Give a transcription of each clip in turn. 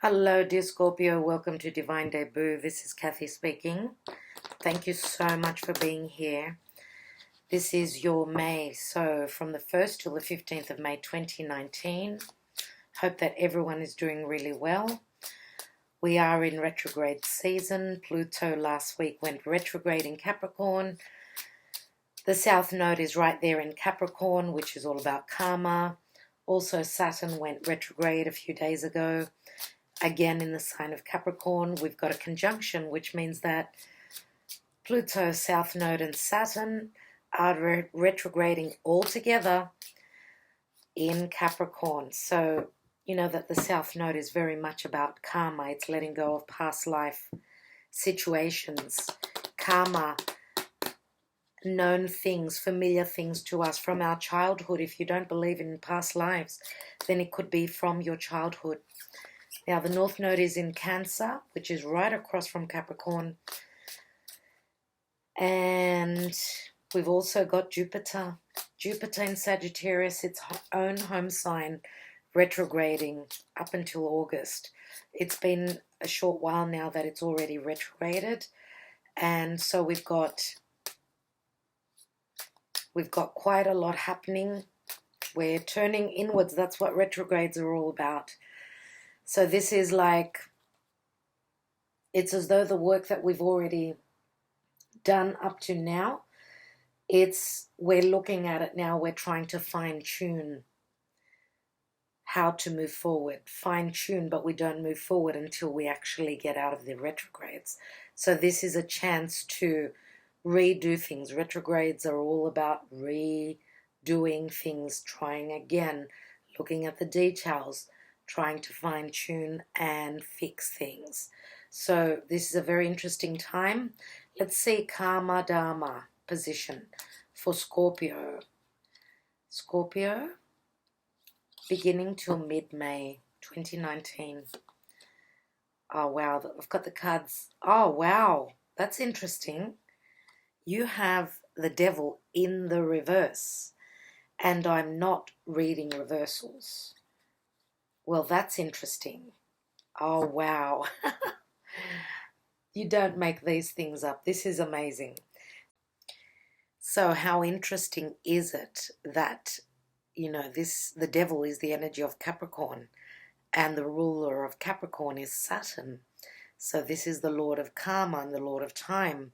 Hello, dear Scorpio. Welcome to Divine Debut. This is Kathy speaking. Thank you so much for being here. This is your May, so from the 1st till the 15th of May 2019. Hope that everyone is doing really well. We are in retrograde season. Pluto last week went retrograde in Capricorn. The South Node is right there in Capricorn, which is all about karma. Also, Saturn went retrograde a few days ago. Again, in the sign of Capricorn, we've got a conjunction, which means that Pluto, South Node, and Saturn are retrograding all together in Capricorn. So, you know that the South Node is very much about karma. It's letting go of past life situations, karma, known things, familiar things to us from our childhood. If you don't believe in past lives, then it could be from your childhood. Now, the North Node is in Cancer, which is right across from Capricorn. And we've also got Jupiter. Jupiter in Sagittarius, its own home sign, retrograding up until August. It's been a short while now that it's already retrograded. And so we've got quite a lot happening. We're turning inwards. That's what retrogrades are all about. So this is like, it's as though the work that we've already done up to now, we're looking at it now, we're trying to fine-tune how to move forward. Fine-tune, but we don't move forward until we actually get out of the retrogrades. So this is a chance to redo things. Retrogrades are all about redoing things, trying again, looking at the details, trying to fine-tune and fix things. So this is a very interesting time. Let's see Karma Dharma position for Scorpio. Scorpio, beginning till mid-May 2019. Oh, wow. I've got the cards. Oh, wow. That's interesting. You have the devil in the reverse, and I'm not reading reversals. Well, that's interesting. Oh, wow. You don't make these things up. This is amazing. So how interesting is it that, the devil is the energy of Capricorn, and the ruler of Capricorn is Saturn. So this is the Lord of Karma and the Lord of Time.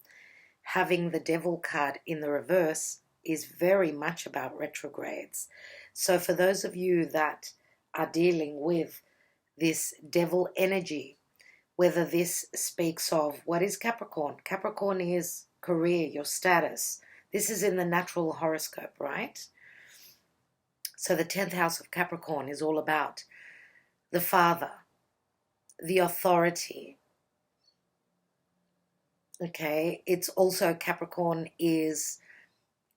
Having the devil card in the reverse is very much about retrogrades. So for those of you that are dealing with this devil energy, whether this speaks of, what is Capricorn? Capricorn is career, your status. This is in the natural horoscope, right? So the 10th house of Capricorn is all about the father, the authority. Okay, it's also Capricorn is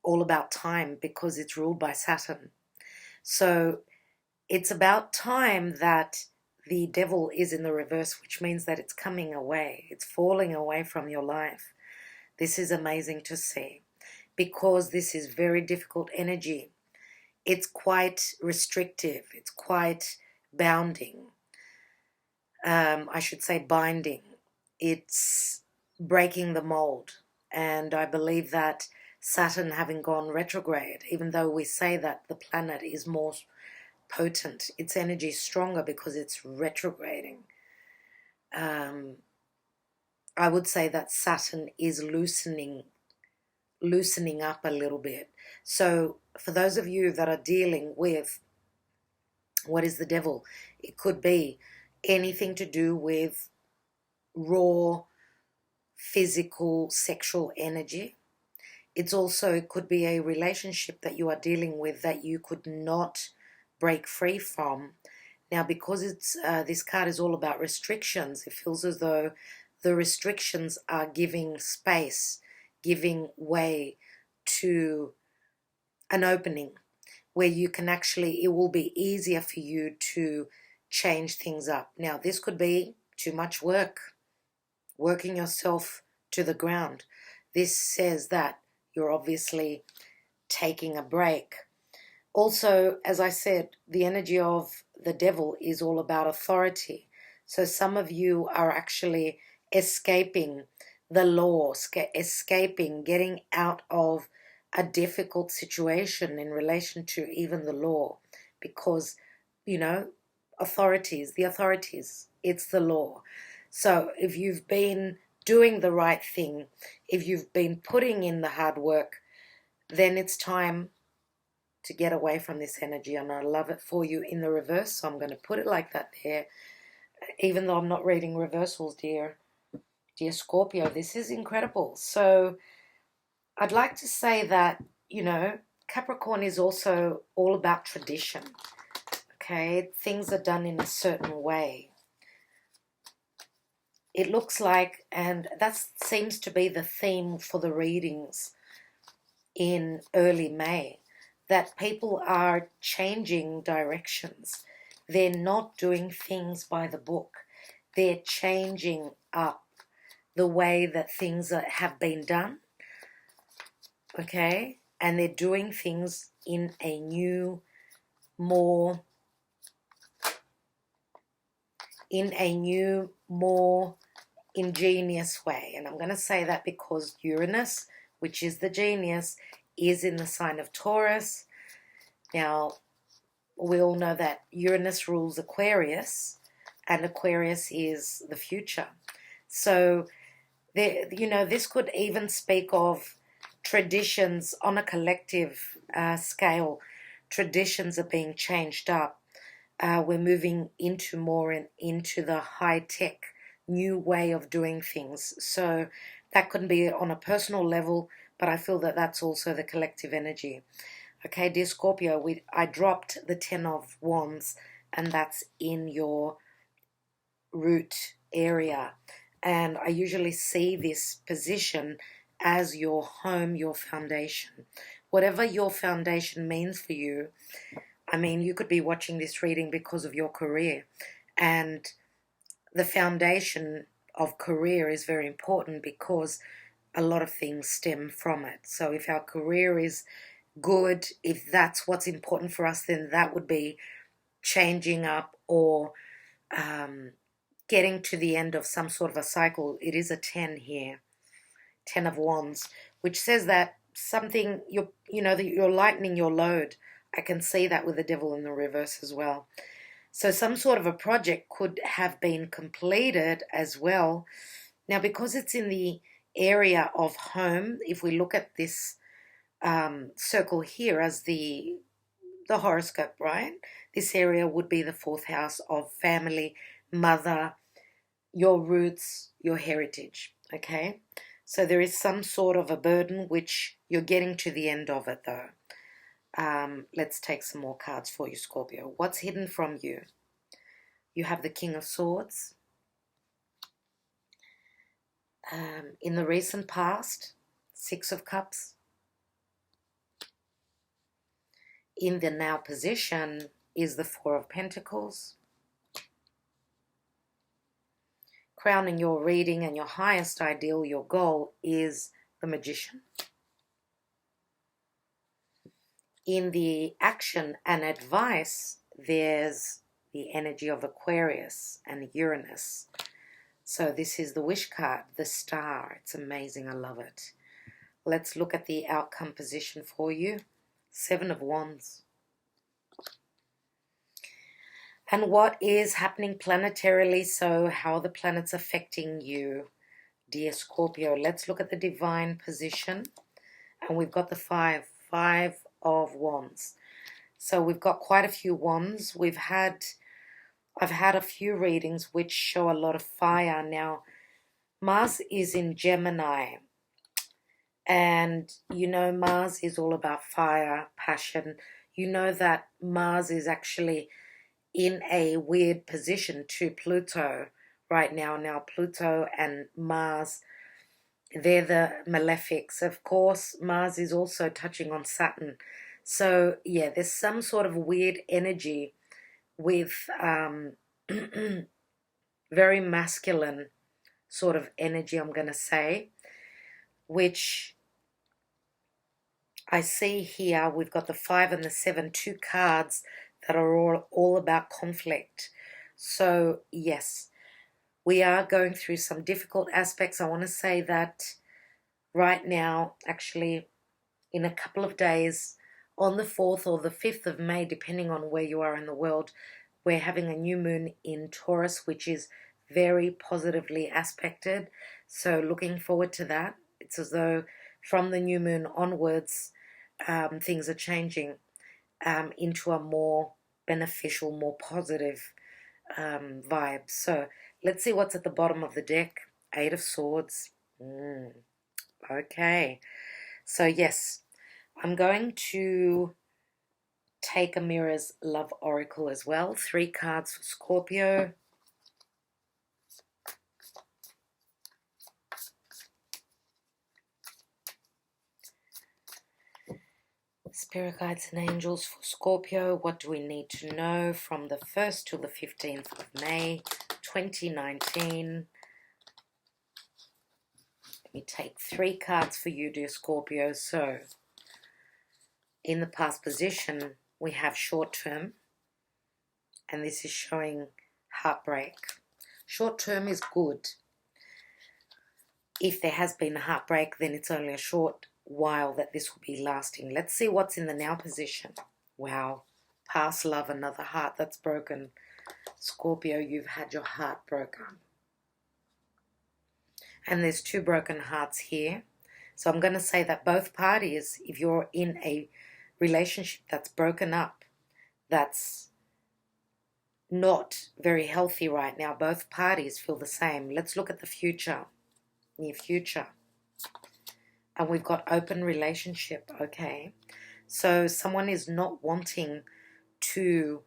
all about time because it's ruled by Saturn. So it's about time that the devil is in the reverse, which means that it's coming away. It's falling away from your life. This is amazing to see because this is very difficult energy. It's quite restrictive. It's quite bounding. I should say binding. It's breaking the mold. And I believe that Saturn having gone retrograde, even though we say that the planet is more potent, its energy is stronger because it's retrograding. I would say that Saturn is loosening up a little bit. So for those of you that are dealing with what is the devil, it could be anything to do with raw physical sexual energy. It could be a relationship that you are dealing with that you could not break free from. Now, because this card is all about restrictions, it feels as though the restrictions are giving space, giving way to an opening where you can actually, it will be easier for you to change things up. Now, this could be too much work, working yourself to the ground. This says that you're obviously taking a break. Also, as I said, the energy of the devil is all about authority. So some of you are actually escaping the law, escaping, getting out of a difficult situation in relation to even the law, because, you know, the authorities, it's the law. So if you've been doing the right thing, if you've been putting in the hard work, then it's time to get away from this energy. And I love it for you in the reverse, so I'm going to put it like that there. Even though I'm not reading reversals, dear Scorpio, this is incredible. So I'd like to say that, you know, Capricorn is also all about tradition. Okay, things are done in a certain way. It looks like, and that seems to be the theme for the readings in early May, that people are changing directions. They're not doing things by the book. They're changing up the way that things have been done, okay? And they're doing things in a new, more ingenious way. And I'm going to say that because Uranus, which is the genius, is in the sign of Taurus. Now, we all know that Uranus rules Aquarius, and Aquarius is the future. So, this could even speak of traditions on a collective scale. Traditions are being changed up. We're moving into the high-tech new way of doing things. So that could be on a personal level, but I feel that that's also the collective energy. Okay, dear Scorpio, I dropped the 10 of Wands, and that's in your root area. And I usually see this position as your home, your foundation. Whatever your foundation means for you, I mean, you could be watching this reading because of your career. And the foundation of career is very important because a lot of things stem from it. So if our career is good, if that's what's important for us, then that would be changing up or getting to the end of some sort of a cycle. It is a 10 here, 10 of Wands, which says that something, that you're lightening your load. I can see that with the Devil in the reverse as well. So some sort of a project could have been completed as well. Now, because it's in the area of home, if we look at this circle here as the horoscope, right? This area would be the 4th house of family, mother, your roots, your heritage, okay? So there is some sort of a burden which you're getting to the end of it though. Let's take some more cards for you, Scorpio. What's hidden from you? You have the King of Swords. In the recent past, 6 of Cups. In the now position is the 4 of Pentacles. Crowning your reading and your highest ideal, your goal, is the Magician. In the action and advice, there's the energy of Aquarius and Uranus. So this is the wish card, the star. It's amazing. I love it. Let's look at the outcome position for you. 7 of Wands. And what is happening planetarily? So how are the planets affecting you, dear Scorpio? Let's look at the divine position. And we've got the 5 of Wands. So we've got quite a few wands. I've had a few readings which show a lot of fire. Now, Mars is in Gemini. And Mars is all about fire, passion. You know that Mars is actually in a weird position to Pluto right now. Now, Pluto and Mars, they're the malefics. Of course, Mars is also touching on Saturn. So, yeah, there's some sort of weird energy with very masculine sort of energy, I'm going to say, which I see here. We've got the 5 and the 7, 2 cards that are all about conflict. So, yes, We are going through some difficult aspects. I want to say that right now, actually, in a couple of days, on the 4th or the 5th of May, depending on where you are in the world, we're having a new moon in Taurus, which is very positively aspected. So looking forward to that. It's as though from the new moon onwards, things are changing into a more beneficial, more positive vibe. So let's see what's at the bottom of the deck. 8 of Swords. Okay. So yes, I'm going to take a Mirror's Love Oracle as well. 3 cards for Scorpio. Spirit guides and angels for Scorpio. What do we need to know from the 1st to the 15th of May 2019? Let me take 3 cards for you, dear Scorpio. So in the past position, we have short term, and this is showing heartbreak. Short term is good. If there has been a heartbreak, then it's only a short while that this will be lasting. Let's see what's in the now position. Wow. Past love, another heart that's broken. Scorpio, you've had your heart broken. And there's 2 broken hearts here. So I'm going to say that both parties, if you're in a relationship that's broken up, that's not very healthy right now, both parties feel the same. Let's look at the future, near future. And we've got open relationship, okay? So someone is not wanting to,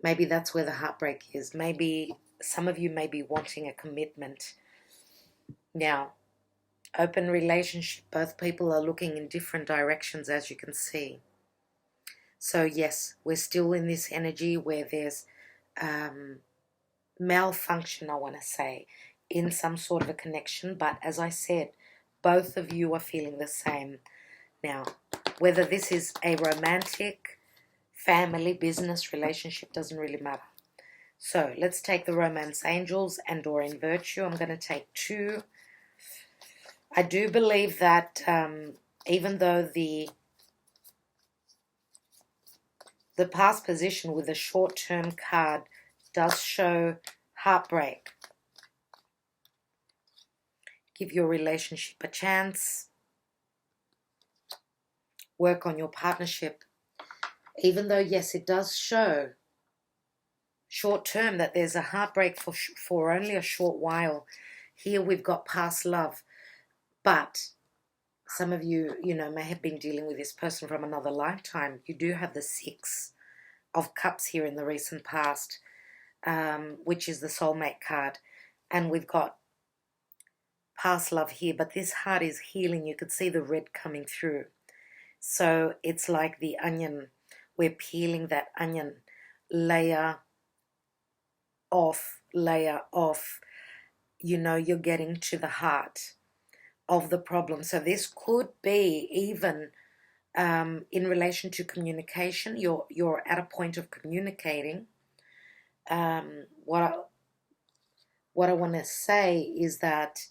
maybe that's where the heartbreak is. Maybe some of you may be wanting a commitment. Now, open relationship, both people are looking in different directions, as you can see. So yes, we're still in this energy where there's malfunction, I want to say, in some sort of a connection. But as I said, both of you are feeling the same. Now, whether this is a romantic, family, business relationship doesn't really matter. So let's take the Romance Angels and Doreen Virtue. I'm going to take 2. I do believe that even though the past position with a short-term card does show heartbreak, give your relationship a chance. Work on your partnership. Even though, yes, it does show short-term that there's a heartbreak for only a short while. Here we've got past love. But some of you, may have been dealing with this person from another lifetime. You do have the 6 of Cups here in the recent past, which is the soulmate card. And we've got past love here, but this heart is healing. You could see the red coming through. So it's like the onion. We're peeling that onion layer off, layer off. You're getting to the heart of the problem. So this could be even in relation to communication. You're at a point of communicating. What I want to say is that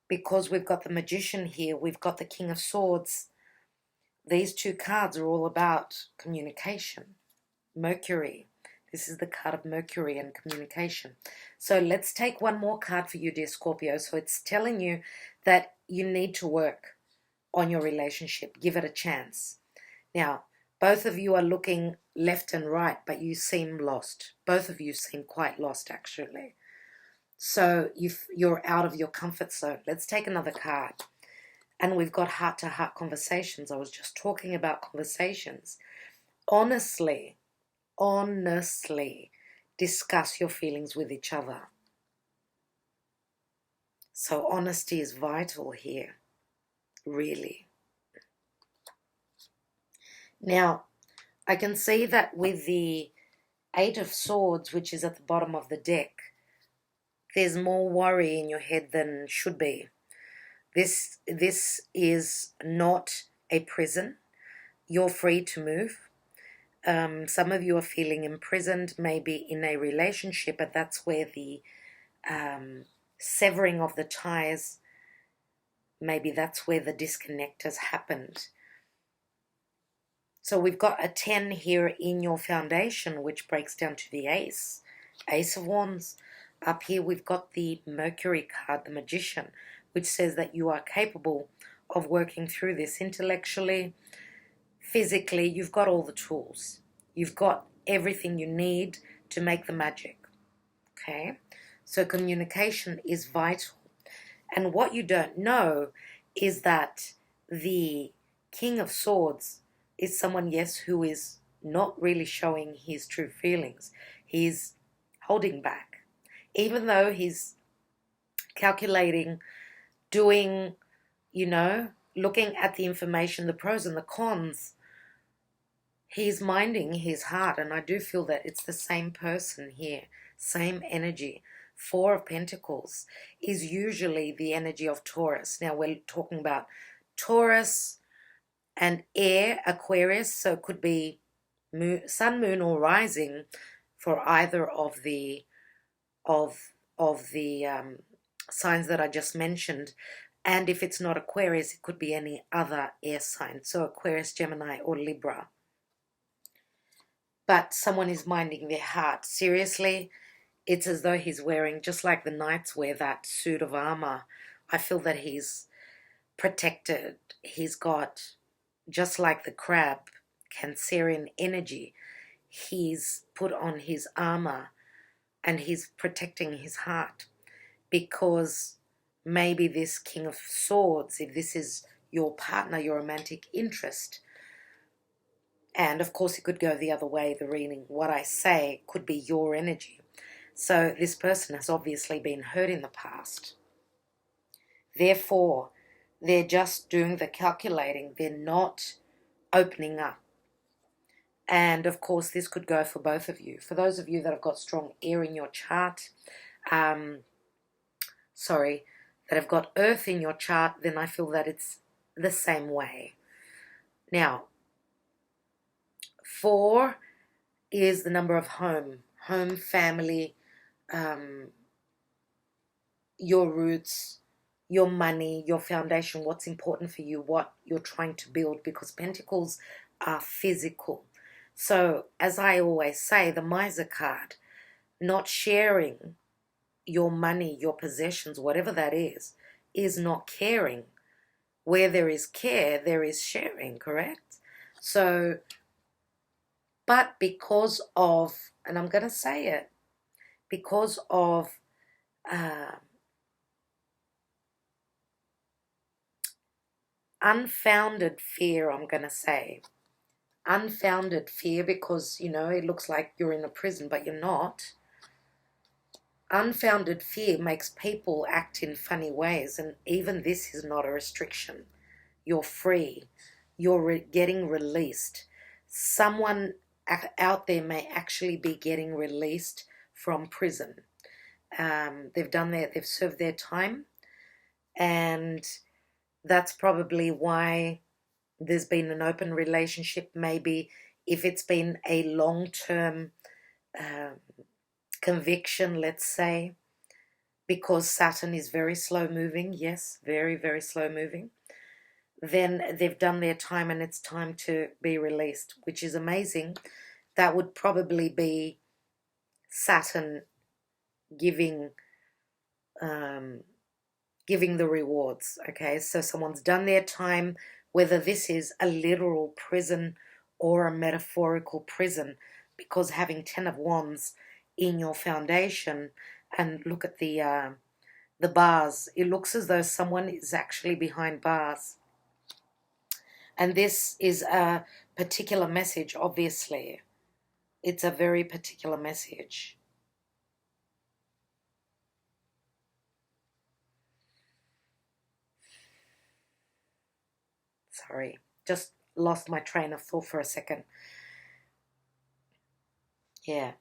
because we've got the Magician here, we've got the King of Swords, these 2 cards are all about communication. Mercury. This is the card of Mercury and communication. So let's take one more card for you, dear Scorpio. So it's telling you that you need to work on your relationship. Give it a chance. Now, both of you are looking left and right, but you seem lost. Both of you seem quite lost, actually. So you're out of your comfort zone. Let's take another card. And we've got heart-to-heart conversations. I was just talking about conversations. Honestly, discuss your feelings with each other. So honesty is vital here, really. Now, I can see that with the 8 of Swords, which is at the bottom of the deck, there's more worry in your head than should be. This is not a prison. You're free to move. Some of you are feeling imprisoned, maybe in a relationship, but that's where the severing of the ties, maybe that's where the disconnect has happened. So we've got a 10 here in your foundation, which breaks down to the Ace of Wands. Up here we've got the Mercury card, the Magician, which says that you are capable of working through this intellectually, physically. You've got all the tools. You've got everything you need to make the magic. Okay? So communication is vital. And what you don't know is that the King of Swords is someone, yes, who is not really showing his true feelings. He's holding back. Even though he's calculating, doing, looking at the information, the pros and the cons, he's minding his heart. And I do feel that it's the same person here, same energy. Four of Pentacles is usually the energy of Taurus. Now we're talking about Taurus and air, Aquarius, so it could be sun, moon, or rising for either of the signs that I just mentioned. And if it's not Aquarius, it could be any other air sign, so Aquarius, Gemini, or Libra. But someone is minding their heart. Seriously, it's as though he's wearing, just like the knights wear that suit of armor. I feel that he's protected. He's got, just like the crab, Cancerian energy. He's put on his armor and he's protecting his heart, because maybe this King of Swords, if this is your partner, your romantic interest, and of course it could go the other way, the reading, what I say could be your energy. So this person has obviously been hurt in the past. Therefore, they're just doing the calculating. They're not opening up. And of course, this could go for both of you. For those of you that have got strong air in your chart, that have got earth in your chart, then I feel that it's the same way. Now, 4 is the number of home, family, your roots, your money, your foundation, what's important for you, what you're trying to build, because Pentacles are physical. So, as I always say, the Miser card, not sharing your money, your possessions, whatever that is not caring. Where there is care, there is sharing, correct? So, but because of, and I'm going to say it, because of unfounded fear, I'm going to say. Unfounded fear, because, it looks like you're in a prison, but you're not. Unfounded fear makes people act in funny ways, and even this is not a restriction. You're free. You're getting released. Someone out there may actually be getting released from prison. They've served their time, and that's probably why there's been an open relationship. Maybe if it's been a long-term conviction, let's say, because Saturn is very slow moving, yes, very, very slow moving, then they've done their time and it's time to be released, which is amazing. That would probably be Saturn giving the rewards, okay? So someone's done their time, whether this is a literal prison or a metaphorical prison, because having 10 of Wands in your foundation, and look at the bars, it looks as though someone is actually behind bars. And this is a particular message, obviously. It's a very particular message. Sorry, just lost my train of thought for a second. Yeah.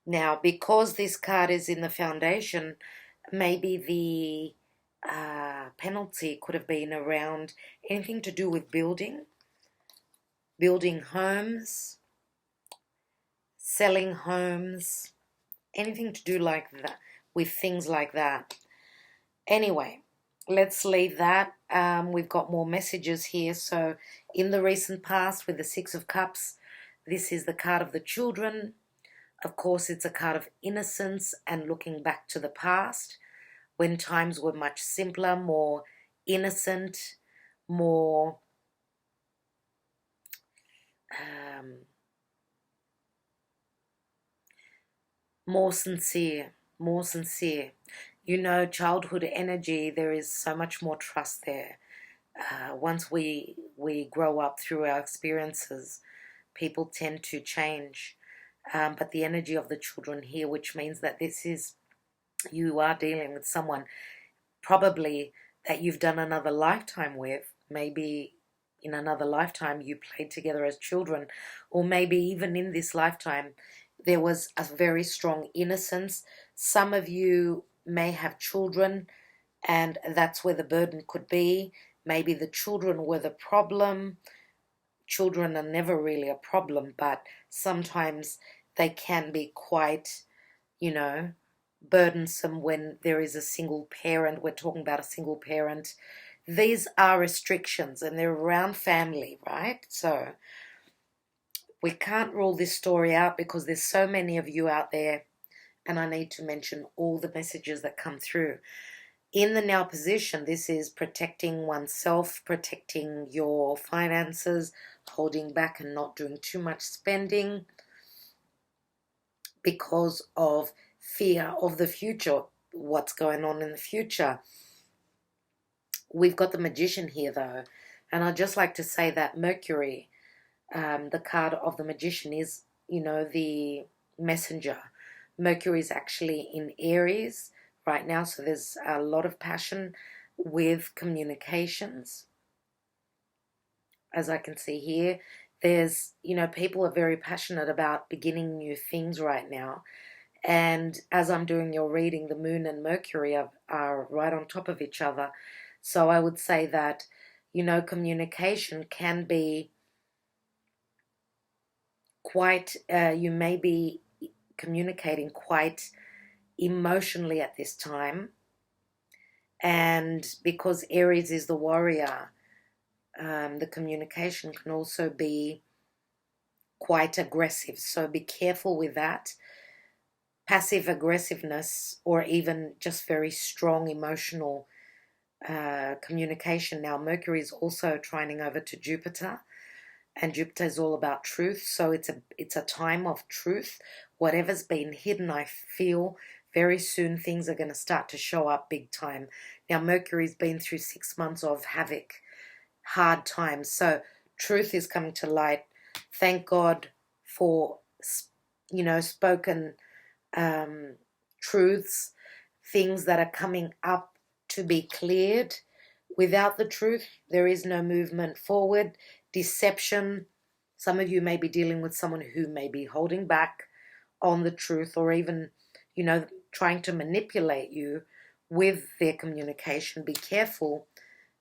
Now, because this card is in the foundation, maybe the penalty could have been around anything to do with building. building homes, selling homes, anything to do like that, with things like that. Anyway, let's leave that. We've got more messages here. So in the recent past with the Six of Cups, this is the card of the children. Of course, it's a card of innocence and looking back to the past when times were much simpler, more innocent, more more sincere, more sincere. You know, childhood energy, there is so much more trust there. Once we grow up through our experiences, people tend to change. But the energy of the children here, which means that this is, you are dealing with someone probably that you've done another lifetime with. Maybe in another lifetime you played together as children, or maybe even in this lifetime there was a very strong innocence. Some of you may have children, and that's where the burden could be. Maybe the children were the problem. Children are never really a problem, but sometimes they can be quite, you know, burdensome when there is a single parent. We're talking about a single parent. These are restrictions and they're around family, right? So we can't rule this story out because there's so many of you out there, and I need to mention all the messages that come through. In the now position, this is protecting oneself, protecting your finances, holding back and not doing too much spending because of fear of the future, what's going on in the future. We've got the Magician here though, and I'd just like to say that Mercury, the card of the Magician, is, you know, the messenger. Mercury is actually in Aries right now, so there's a lot of passion with communications, as I can see here. There's, you know, people are very passionate about beginning new things right now. And as I'm doing your reading, the Moon and Mercury are right on top of each other. So I would say that, you know, communication can be quite, you may be communicating quite emotionally at this time. And because Aries is the warrior, the communication can also be quite aggressive. So be careful with that. Passive aggressiveness or even just very strong emotional communication. Now Mercury is also trining over to Jupiter, and Jupiter is all about truth, so it's a time of truth. Whatever's been hidden, I feel very soon things are going to start to show up big time. Now Mercury's been through 6 months of havoc, hard times, so truth is coming to light. Thank God for, you know, spoken truths, things that are coming up to be cleared. Without the truth, there is no movement forward. Deception. Some of you may be dealing with someone who may be holding back on the truth, or even, you know, trying to manipulate you with their communication. Be careful.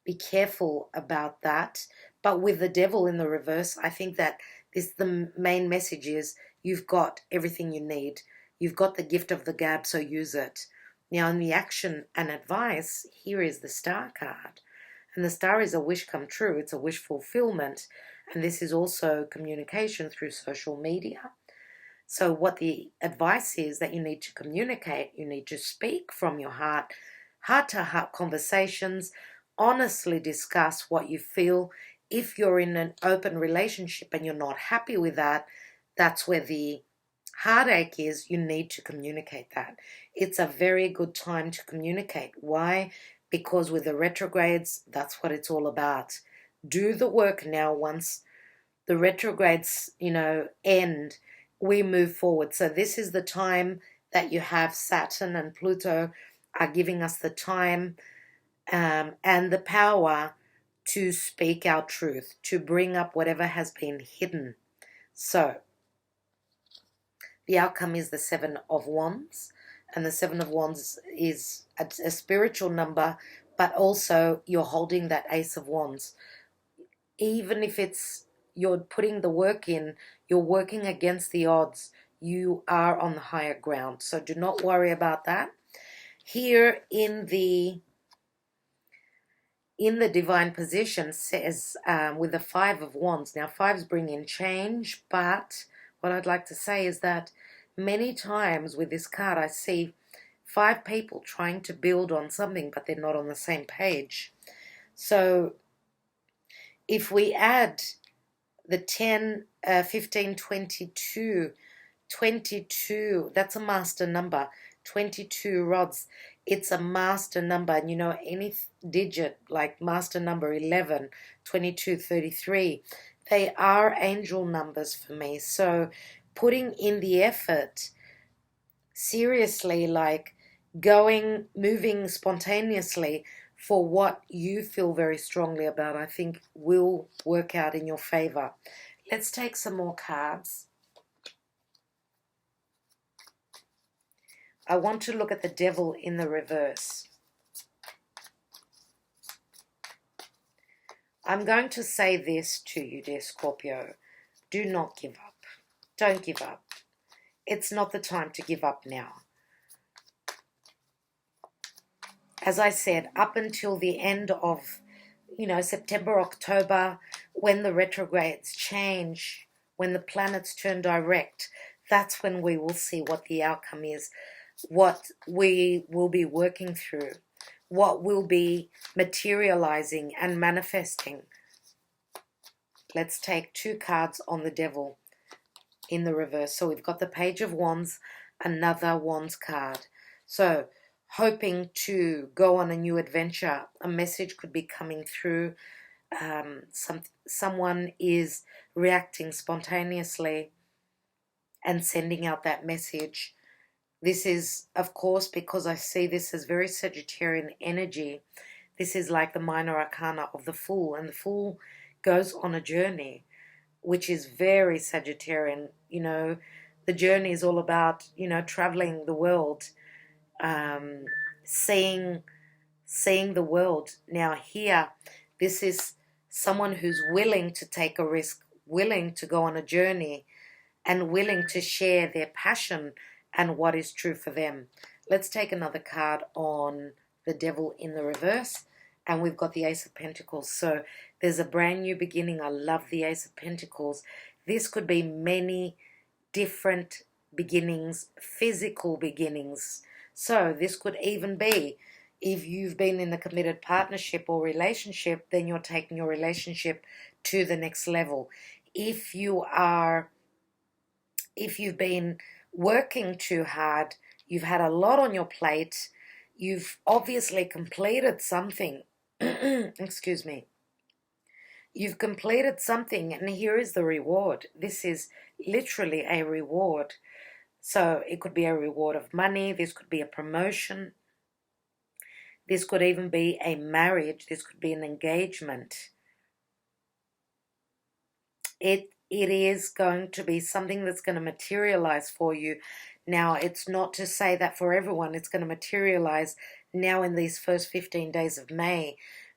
Be careful about that. But with the devil in the reverse, I think that the main message is you've got everything you need. You've got the gift of the gab, so use it. Now, in the action and advice, here is the Star card. And the Star is a wish come true. It's a wish fulfillment. And this is also communication through social media. So what the advice is that you need to communicate, you need to speak from your heart, heart-to-heart conversations, honestly discuss what you feel. If you're in an open relationship and you're not happy with that, that's where the heartache is. You need to communicate that. It's a very good time to communicate. Why? Because with the retrogrades, that's what it's all about. Do the work now. Once the retrogrades, you know, end, we move forward. So this is the time that you have Saturn and Pluto are giving us the time and the power to speak our truth, to bring up whatever has been hidden. So the outcome is the Seven of Wands, and the Seven of Wands is a spiritual number, but also you're holding that Ace of Wands. Even if it's you're putting the work in, you're working against the odds, you are on the higher ground. So do not worry about that. Here in the divine position says with the Five of Wands. Now, fives bring in change, but what I'd like to say is that many times with this card, I see five people trying to build on something, but they're not on the same page. So if we add the 10, 15, 22, 22, that's a master number. 22 rods, it's a master number. And you know, any digit like master number 11, 22, 33, they are angel numbers for me. So putting in the effort, seriously, like moving spontaneously for what you feel very strongly about, I think will work out in your favor. Let's take some more cards. I want to look at the Devil in the reverse. I'm going to say this to you, dear Scorpio. Do not give up. Don't give up. It's not the time to give up now. As I said, up until the end of, September, October, when the retrogrades change, when the planets turn direct, that's when we will see what the outcome is, what we will be working through, what will be materializing and manifesting. Let's take two cards on the Devil in the reverse. So we've got the Page of Wands, another Wands card. So hoping to go on a new adventure. A message could be coming through. Someone is reacting spontaneously and sending out that message. This is, of course, because I see this as very Sagittarian energy. This is like the minor arcana of the Fool, and the Fool goes on a journey, which is very Sagittarian. The journey is all about, traveling the world, seeing the world. Now here, this is someone who's willing to take a risk, willing to go on a journey, and willing to share their passion and what is true for them. Let's take another card on the Devil in the reverse, and we've got the Ace of Pentacles. So there's a brand new beginning. I love the Ace of Pentacles. This could be many different beginnings, physical beginnings. So this could even be, if you've been in a committed partnership or relationship, then you're taking your relationship to the next level. If you've been working too hard, you've had a lot on your plate, you've obviously completed something, excuse me, you've completed something, and here is the reward. This is literally a reward. So it could be a reward of money, this could be a promotion, this could even be a marriage, this could be an engagement. It is going to be something that's going to materialize for you. Now, it's not to say that for everyone it's going to materialize now in these first 15 days of May,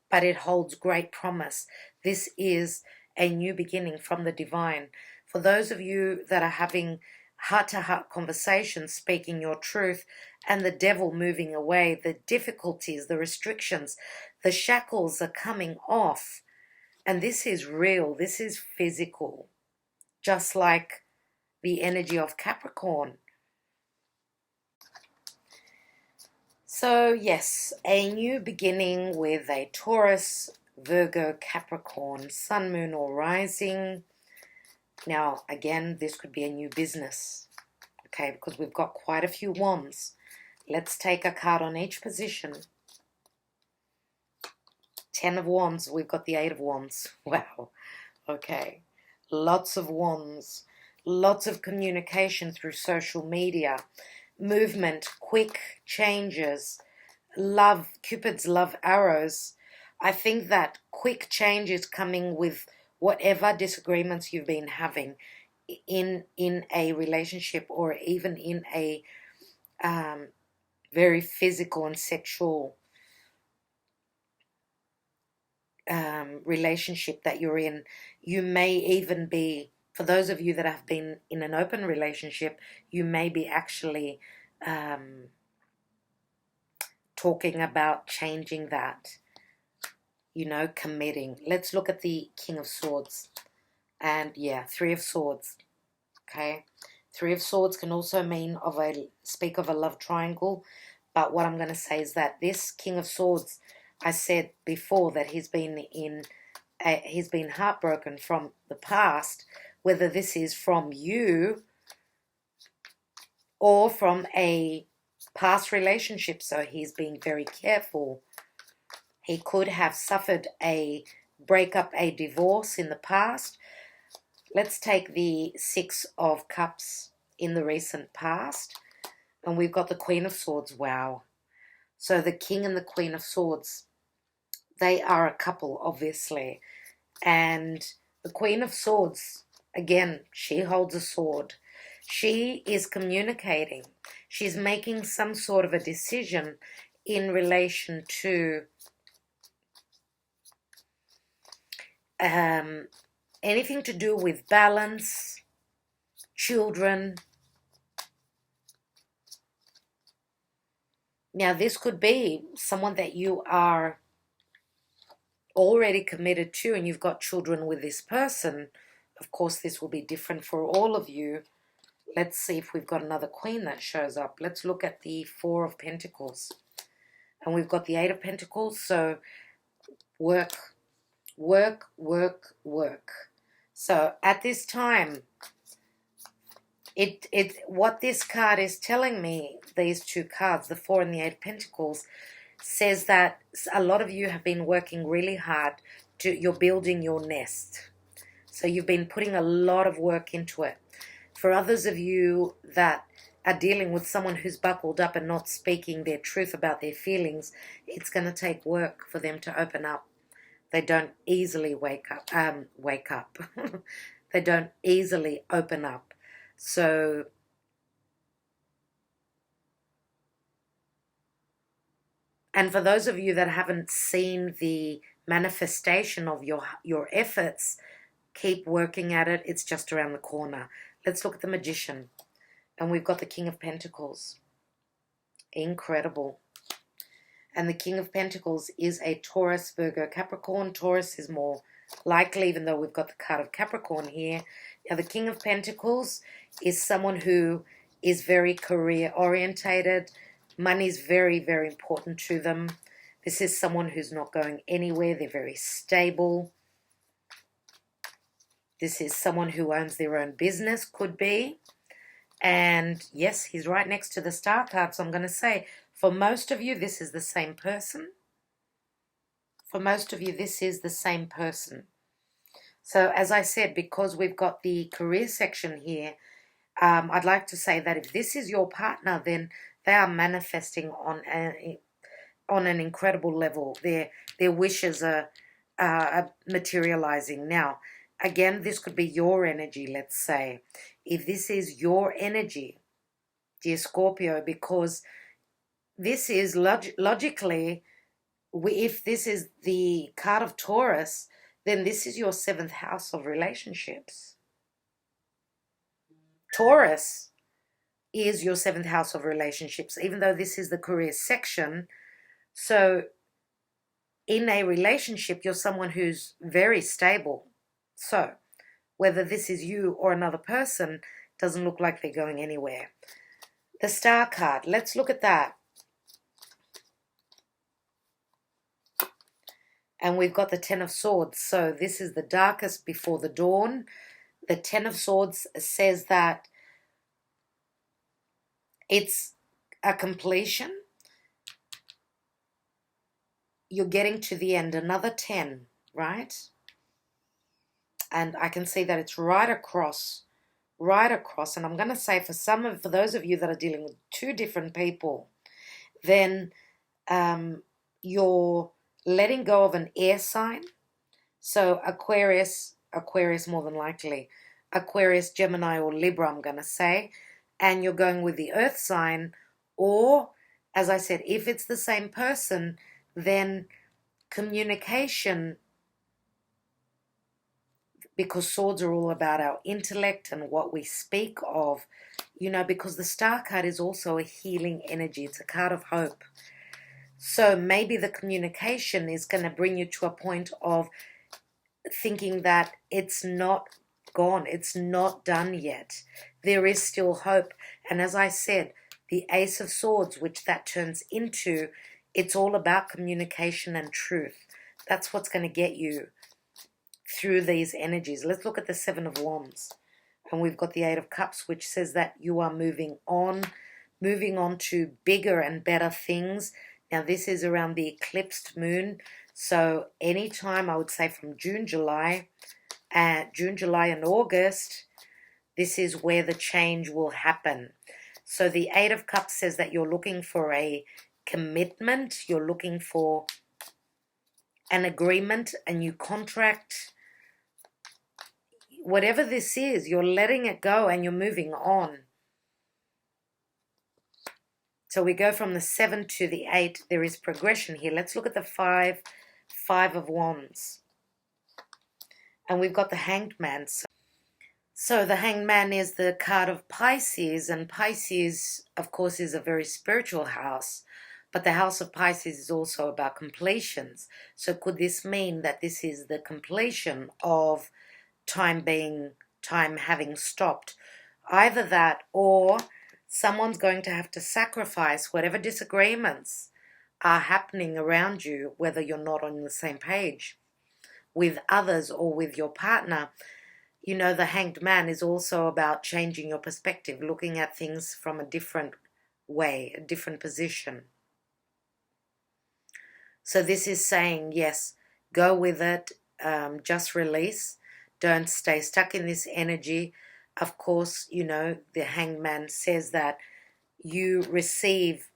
but it holds great promise. This is a new beginning from the divine. For those of you that are having heart-to-heart conversations, speaking your truth, and the devil moving away, the difficulties, the restrictions, the shackles are coming off. And this is real, this is physical, just like the energy of Capricorn. So yes, a new beginning with a Taurus, Virgo, Capricorn, Sun, Moon, or Rising. Now, again, this could be a new business, okay, because we've got quite a few wands. Let's take a card on each position. 10 of Wands, we've got the 8 of Wands. Wow, okay. Lots of wands, lots of communication through social media, movement, quick changes, love, Cupid's love arrows. I think that quick change is coming with whatever disagreements you've been having in a relationship, or even in a very physical and sexual relationship that you're in. You may even be, for those of you that have been in an open relationship, you may be actually talking about changing that, you know, committing. Let's look at the King of Swords. And yeah, Three of Swords. Okay. Three of Swords can also mean speak of a love triangle. But what I'm going to say is that this King of Swords, I said before that he's been heartbroken from the past, whether this is from you or from a past relationship. So he's being very careful. He could have suffered a breakup, a divorce in the past. Let's take the Six of Cups in the recent past. And we've got the Queen of Swords. Wow. So the King and the Queen of Swords, they are a couple, obviously. And the Queen of Swords, again, she holds a sword. She is communicating. She's making some sort of a decision in relation to anything to do with balance, children. Now, this could be someone that you are already committed to and you've got children with this person. Of course, this will be different for all of you. Let's see if we've got another queen that shows up. Let's look at the Four of Pentacles. And we've got the Eight of Pentacles. So work, work, work, work. So at this time, what this card is telling me, these two cards, the Four and the Eight of Pentacles, says that a lot of you have been working really hard. You're building your nest. So you've been putting a lot of work into it. For others of you that are dealing with someone who's buckled up and not speaking their truth about their feelings, it's going to take work for them to open up. They don't easily wake up. They don't easily open up. So and for those of you that haven't seen the manifestation of your efforts, keep working at it. It's just around the corner. Let's look at the Magician. And we've got the King of Pentacles. Incredible. And the King of Pentacles is a Taurus, Virgo, Capricorn. Taurus is more likely, even though we've got the card of Capricorn here. Now, the King of Pentacles is someone who is very career-orientated. Money's very, very important to them. This is someone who's not going anywhere. They're very stable. This is someone who owns their own business, could be. And yes, he's right next to the Star card. So I'm going to say, for most of you, this is the same person. For most of you, this is the same person. So as I said, because we've got the career section here, I'd like to say that if this is your partner, then they are manifesting on an incredible level. Their wishes are materializing. Now, again, this could be your energy, let's say. If this is your energy, dear Scorpio, because this is logically, if this is the card of Taurus, then this is your 7th house of relationships. Taurus is your 7th house of relationships, even though this is the career section. So in a relationship, you're someone who's very stable. So whether this is you or another person, doesn't look like they're going anywhere. The Star card, let's look at that. And we've got the Ten of Swords. So this is the darkest before the dawn. The Ten of Swords says that it's a completion. You're getting to the end. Another 10, right? And I can see that it's right across. And I'm going to say for those of you that are dealing with two different people, then you're letting go of an air sign. So Aquarius more than likely. Aquarius, Gemini, or Libra, I'm going to say. And you're going with the earth sign. Or, as I said, if it's the same person, then communication because swords are all about our intellect and what we speak of, you know, because the star card is also a healing energy. It's a card of hope. So maybe the communication is going to bring you to a point of thinking that it's not gone, it's not done yet. There is still hope. And as I said, the Ace of Swords, which that turns into, it's all about communication and truth. That's what's going to get you through these energies. Let's look at the Seven of Wands. And we've got the Eight of Cups, which says that you are moving on to bigger and better things. Now, this is around the eclipsed moon. So anytime, I would say from June, July, and August, this is where the change will happen. So the Eight of Cups says that you're looking for a commitment. You're looking for an agreement, a new contract. Whatever this is, you're letting it go and you're moving on. So we go from the 7 to the 8. There is progression here. Let's look at the 5 of Wands. And we've got the Hanged Man. So the Hanged Man is the card of Pisces. And Pisces, of course, is a very spiritual house. But the house of Pisces is also about completions. So could this mean that this is the completion of time having stopped? Either that, or someone's going to have to sacrifice whatever disagreements are happening around you, whether you're not on the same page with others or with your partner. You know, the Hanged Man is also about changing your perspective, looking at things from a different way, a different position. So this is saying, yes, go with it, just release. Don't stay stuck in this energy. Of course, you know, the Hanged Man says that you receive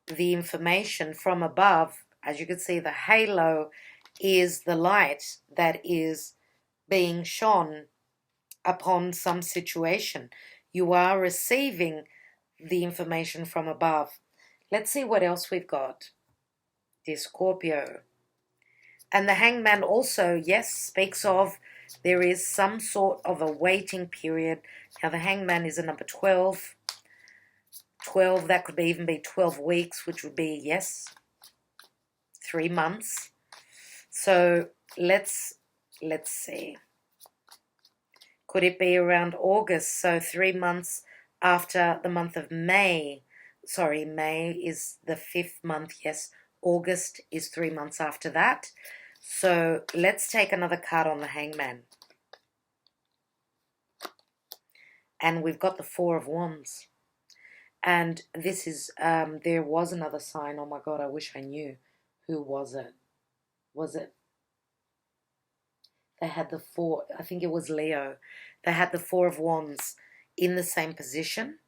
the information from above. As you can see, the halo is the light that is being shone upon some situation. You are receiving the information from above. Let's see what else we've got. Dear Scorpio. And the Hanged Man also, yes, speaks of there is some sort of a waiting period. Now, the Hanged Man is a number 12. 12, that could even be 12 weeks, which would be, yes, 3 months. So let's see. Could it be around August? So 3 months after the month of May. Sorry, May is the 5th month, yes. August is 3 months after that. So let's take another card on the Hanged Man. And we've got the Four of Wands. And this is, there was another sign. Oh my God, I wish I knew. Who was it? Was it? They had the four, I think it was Leo. They had the Four of Wands in the same position.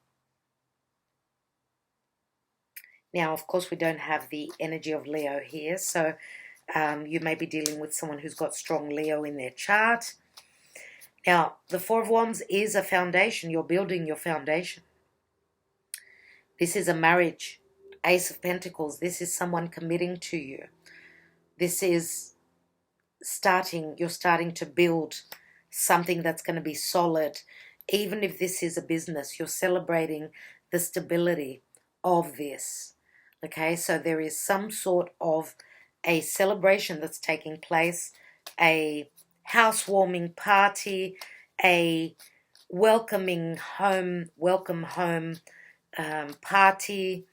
Now, of course, we don't have the energy of Leo here. So you may be dealing with someone who's got strong Leo in their chart. Now, the Four of Wands is a foundation. You're building your foundation. This is a marriage. Ace of Pentacles. This is someone committing to you. This is you're starting to build something that's going to be solid. Even if this is a business, you're celebrating the stability of this. Okay, so there is some sort of a celebration that's taking place, a housewarming party, a welcome home party.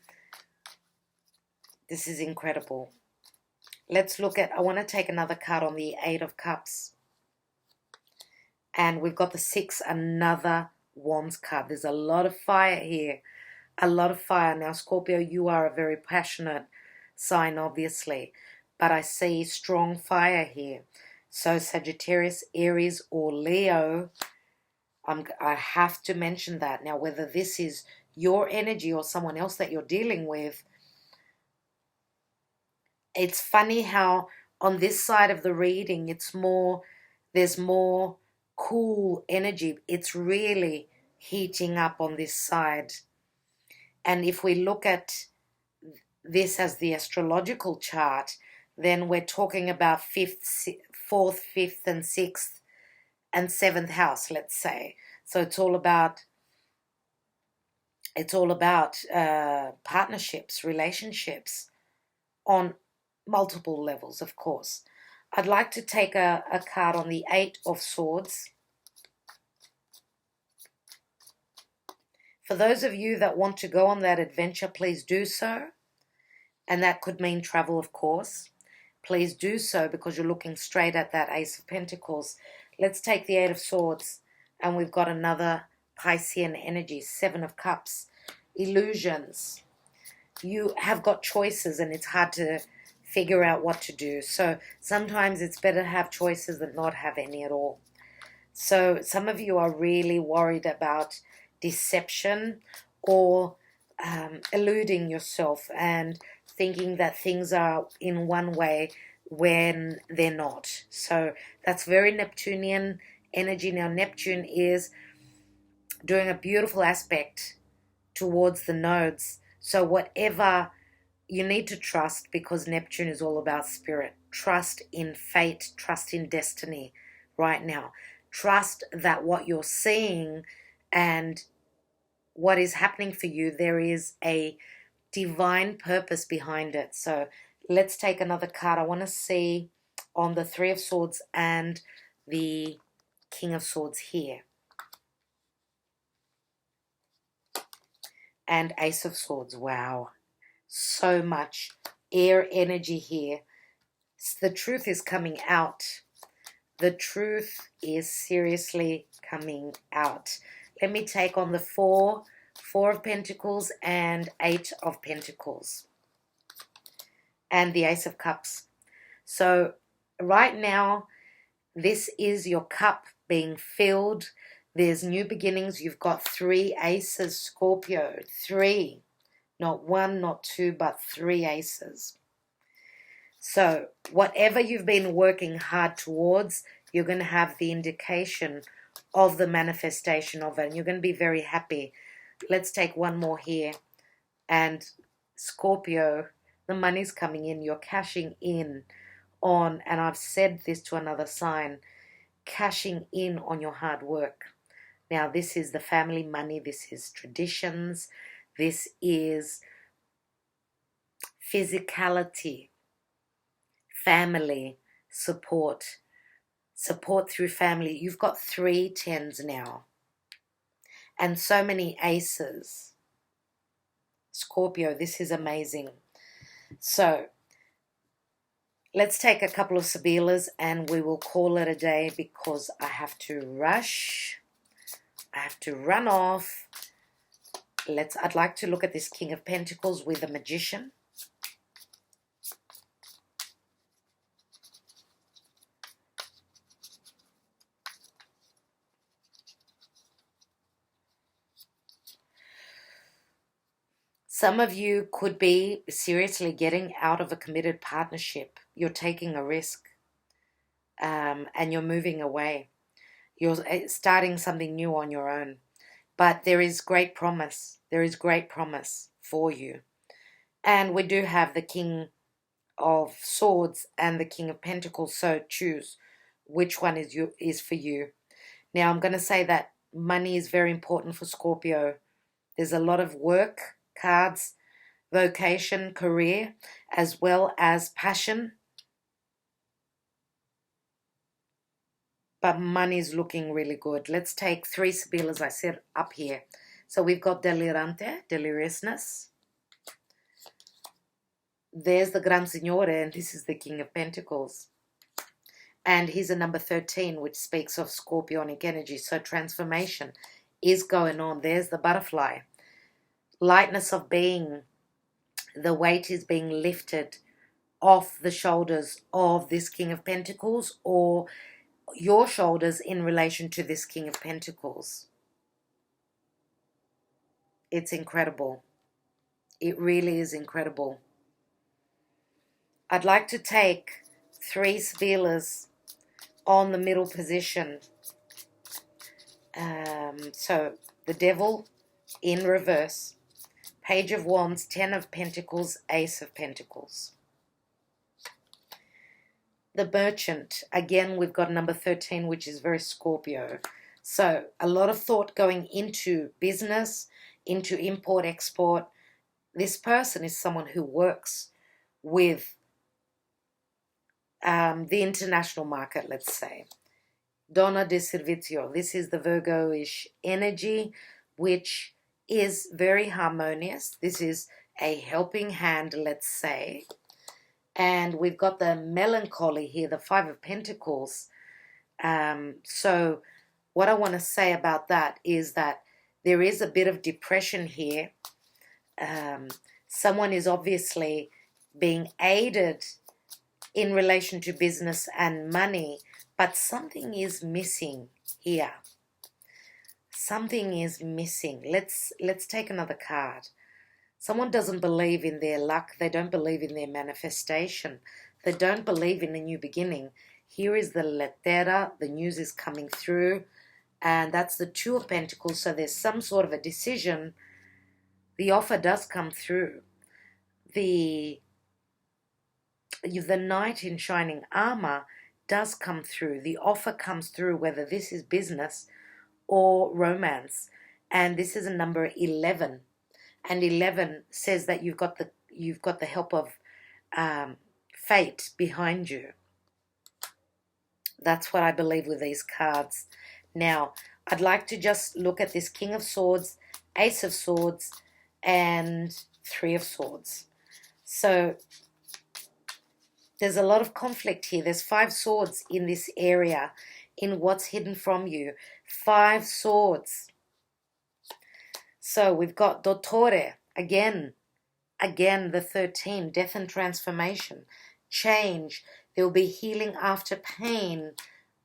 This is incredible. Let's look at, I want to take another card on the Eight of Cups. And we've got the 6, another Wands card. There's a lot of fire here. A lot of fire. Now, Scorpio, you are a very passionate sign, obviously. But I see strong fire here. So Sagittarius, Aries, or Leo, I have to mention that. Now, whether this is your energy or someone else that you're dealing with, it's funny how on this side of the reading, there's more cool energy. It's really heating up on this side. And if we look at this as the astrological chart, then we're talking about 4th, 5th, and 6th and 7th house, let's say. So it's all about partnerships, relationships on multiple levels, of course. I'd like to take a card on the 8 of Swords. For those of you that want to go on that adventure, please do so. And that could mean travel, of course. Please do so because you're looking straight at that Ace of Pentacles. Let's take the 8 of Swords, and we've got another Piscean energy, 7 of Cups. Illusions. You have got choices and it's hard to figure out what to do. So sometimes it's better to have choices than not have any at all. So some of you are really worried about deception or eluding yourself and thinking that things are in one way when they're not. So that's very Neptunian energy. Now Neptune is doing a beautiful aspect towards the nodes. So whatever, you need to trust, because Neptune is all about spirit. Trust in fate, trust in destiny right now. Trust that what you're seeing and what is happening for you, there is a divine purpose behind it. So let's take another card. I want to see on the 3 of Swords and the King of Swords here. And Ace of Swords. Wow. So much air energy here. The truth is coming out. The truth is seriously coming out. Let me take on the 4 of Pentacles and 8 of Pentacles. And the Ace of Cups. So right now, this is your cup being filled. There's new beginnings. You've got 3 aces, Scorpio. 3. Not 1, not 2, but 3 aces. So whatever you've been working hard towards, you're going to have the indication of the manifestation of it. And you're going to be very happy. Let's take one more here. And Scorpio, the money's coming in. You're cashing in on, and I've said this to another sign, cashing in on your hard work. Now, this is the family money. This is traditions. This is physicality, family, support through family. You've got 3 tens now and so many aces. Scorpio, this is amazing. So let's take a couple of Sibillas and we will call it a day because I have to rush. I have to run off. I'd like to look at this King of Pentacles with the Magician. Some of you could be seriously getting out of a committed partnership. You're taking a risk and you're moving away. You're starting something new on your own. But there is great promise. There is great promise for you. And we do have the King of Swords and the King of Pentacles. So choose which one is for you. Now I'm going to say that money is very important for Scorpio. There's a lot of work cards, vocation, career, as well as passion. But money's looking really good. Let's take 3 Sibillas, I said, up here. So we've got delirante, deliriousness. There's the Gran Signore, and this is the King of Pentacles. And he's a number 13, which speaks of scorpionic energy. So transformation is going on. There's the butterfly. Lightness of being. The weight is being lifted off the shoulders of this King of Pentacles, or your shoulders in relation to this King of Pentacles. It's incredible. It really is incredible. I'd like to take 3 Sibillas on the middle position. So the Devil in reverse. Page of Wands, 10 of Pentacles, Ace of Pentacles. the merchant. Again, we've got number 13, which is very Scorpio. So a lot of thought going into business, into import, export. This person is someone who works with the international market, let's say. Donna de servizio. This is the Virgo-ish energy, which is very harmonious. This is a helping hand, let's say. And we've got the melancholy here, the Five of Pentacles. So what I want to say about that is that there is a bit of depression here. Someone is obviously being aided in relation to business and money, but something is missing here. Something is missing. Let's take another card. Someone doesn't believe in their luck. They don't believe in their manifestation. They don't believe in a new beginning. Here is the lettera. The news is coming through. And that's the Two of Pentacles. So there's some sort of a decision. The offer does come through. The Knight in shining armor does come through. The offer comes through, whether this is business or romance. And this is a number 11. And 11 says that you've got the help of fate behind you. That's what I believe with these cards. Now, I'd like to just look at this King of Swords, Ace of Swords, and Three of Swords. So there's a lot of conflict here. There's 5 swords in this area, in what's hidden from you. 5 swords. So we've got Dottore, again the 13, death and transformation, change. There will be healing after pain,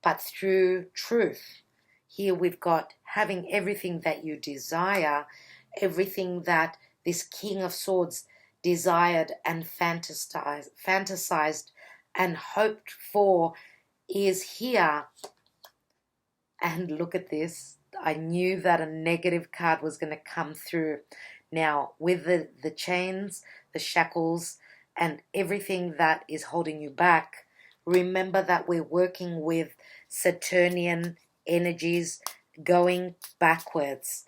but through truth. Here we've got having everything that you desire, everything that this King of Swords desired and fantasized and hoped for is here. And look at this. I knew that a negative card was going to come through. Now, with the chains, the shackles, and everything that is holding you back, remember that we're working with Saturnian energies going backwards,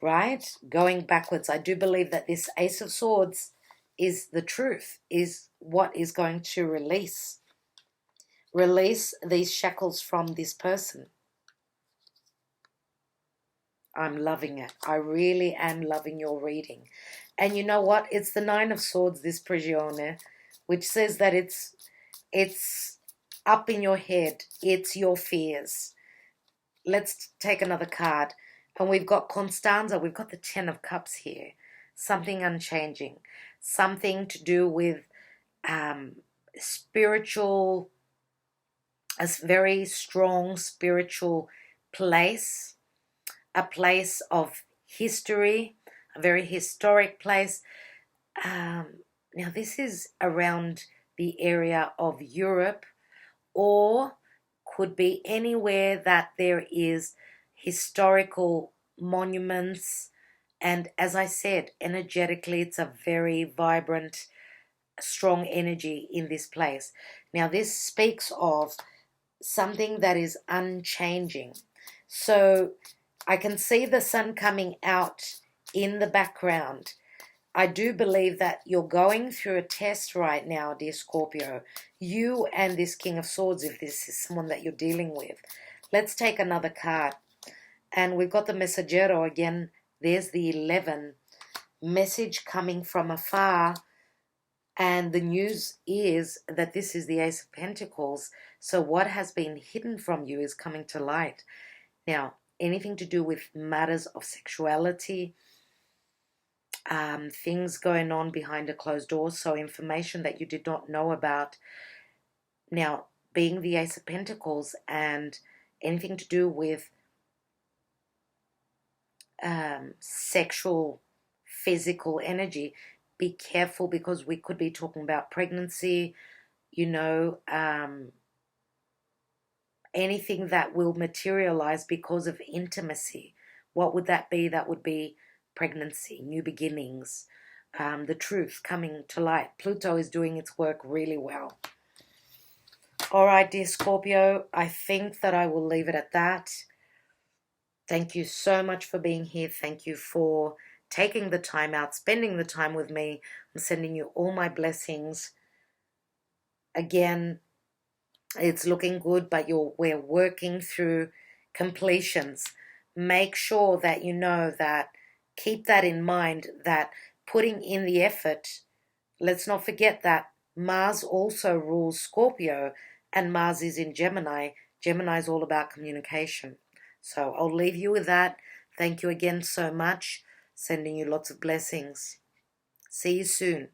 right? Going backwards. I do believe that this Ace of Swords is the truth, is what is going to release these shackles from this person. I'm loving it. I really am loving your reading. And you know what? It's the Nine of Swords, this Prigione, which says that it's up in your head. It's your fears. Let's take another card. And we've got Constanza. We've got the Ten of Cups here. Something unchanging. Something to do with spiritual, a very strong spiritual place. A place of history, a very historic place. Now this is around the area of Europe, or could be anywhere that there is historical monuments. And as I said, energetically, it's a very vibrant, strong energy in this place. Now this speaks of something that is unchanging. So I can see the sun coming out in the background. I do believe that you're going through a test right now, dear Scorpio. You and this King of Swords, if this is someone that you're dealing with. Let's take another card. And we've got the Messaggero again. There's the 11. Message coming from afar. And the news is that this is the Ace of Pentacles. So what has been hidden from you is coming to light. Now, anything to do with matters of sexuality, things going on behind a closed door, so information that you did not know about. Now, being the Ace of Pentacles and anything to do with sexual, physical energy, be careful, because we could be talking about pregnancy, you know, anything that will materialize because of intimacy. What would that be? That would be pregnancy, new beginnings, the truth coming to light. Pluto is doing its work really well. All right, dear Scorpio, I think that I will leave it at that. Thank you so much for being here. Thank you for taking the time out, spending the time with me. I'm sending you all my blessings. Again, it's looking good, but we're working through completions. Make sure that you know that, keep that in mind, that putting in the effort, let's not forget that Mars also rules Scorpio, and Mars is in Gemini. Gemini is all about communication. So I'll leave you with that. Thank you again so much. Sending you lots of blessings. See you soon.